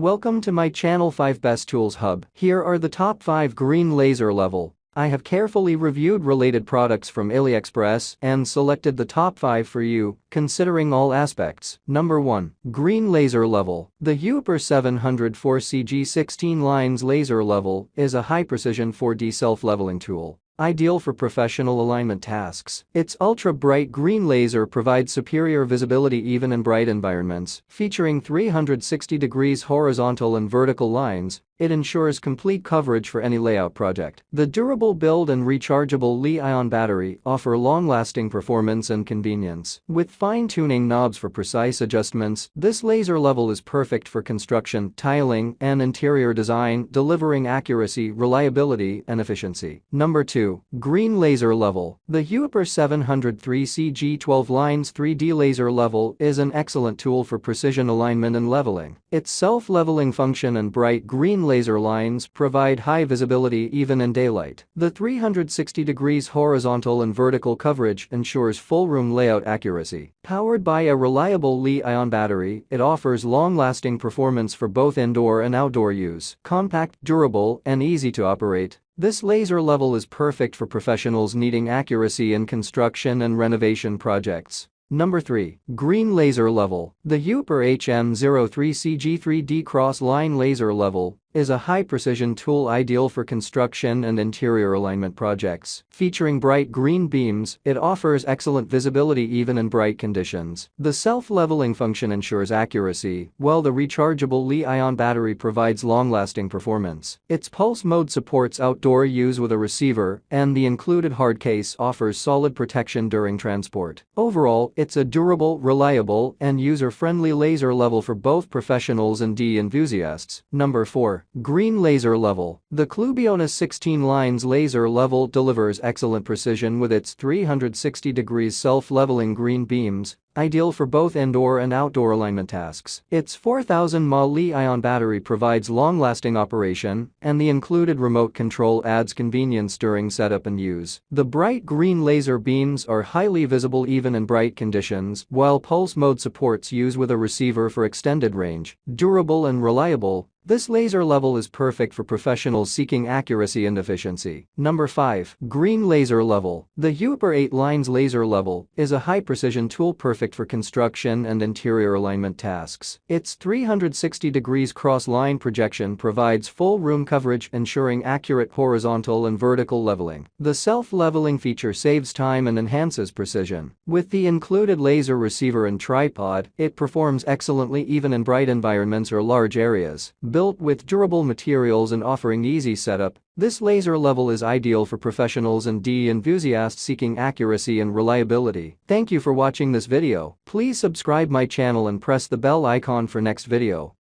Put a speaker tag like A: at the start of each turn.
A: Welcome to my channel 5 Best Tools Hub. Here are the top 5 green laser level. I have carefully reviewed related products from AliExpress and selected the top 5 for you, considering all aspects. Number 1. Green laser level. The Uber 704CG16 lines laser level is a high-precision 4D self-leveling tool, ideal for professional alignment tasks. Its ultra-bright green laser provides superior visibility even in bright environments. Featuring 360 degrees horizontal and vertical lines, it ensures complete coverage for any layout project. The durable build and rechargeable Li-ion battery offer long-lasting performance and convenience. With fine-tuning knobs for precise adjustments, this laser level is perfect for construction, tiling, and interior design, delivering accuracy, reliability, and efficiency. Number 2. Green laser level. The Uber 703CG12 lines 3D laser level is an excellent tool for precision alignment and leveling. Its self-leveling function and bright green laser lines provide high visibility even in daylight. The 360 degrees horizontal and vertical coverage ensures full room layout accuracy. Powered by a reliable Li-ion battery, it offers long-lasting performance for both indoor and outdoor use. Compact, durable, and easy to operate, this laser level is perfect for professionals needing accuracy in construction and renovation projects. Number 3. Green laser level. The Uber HM03CG3D cross-line laser level is a high-precision tool ideal for construction and interior alignment projects. Featuring bright green beams, it offers excellent visibility even in bright conditions. The self-leveling function ensures accuracy, while the rechargeable Li-ion battery provides long-lasting performance. Its pulse mode supports outdoor use with a receiver, and the included hard case offers solid protection during transport. Overall, it's a durable, reliable, and user-friendly laser level for both professionals and enthusiasts. Number 4. Green laser level. The Clubionis 16 lines laser level delivers excellent precision with its 360 degrees self-leveling green beams, ideal for both indoor and outdoor alignment tasks. Its 4000 mAh Li-ion battery provides long-lasting operation, and the included remote control adds convenience during setup and use. The bright green laser beams are highly visible even in bright conditions, while pulse mode supports use with a receiver for extended range. Durable and reliable, this laser level is perfect for professionals seeking accuracy and efficiency. Number 5. Green laser level. The Uber 8 lines laser level is a high-precision tool perfect for construction and interior alignment tasks. Its 360 degrees cross-line projection provides full room coverage, ensuring accurate horizontal and vertical leveling. The self-leveling feature saves time and enhances precision. With the included laser receiver and tripod, it performs excellently even in bright environments or large areas. Built with durable materials and offering easy setup, this laser level is ideal for professionals and enthusiasts seeking accuracy and reliability. Thank you for watching this video. Please subscribe my channel and press the bell icon for next video.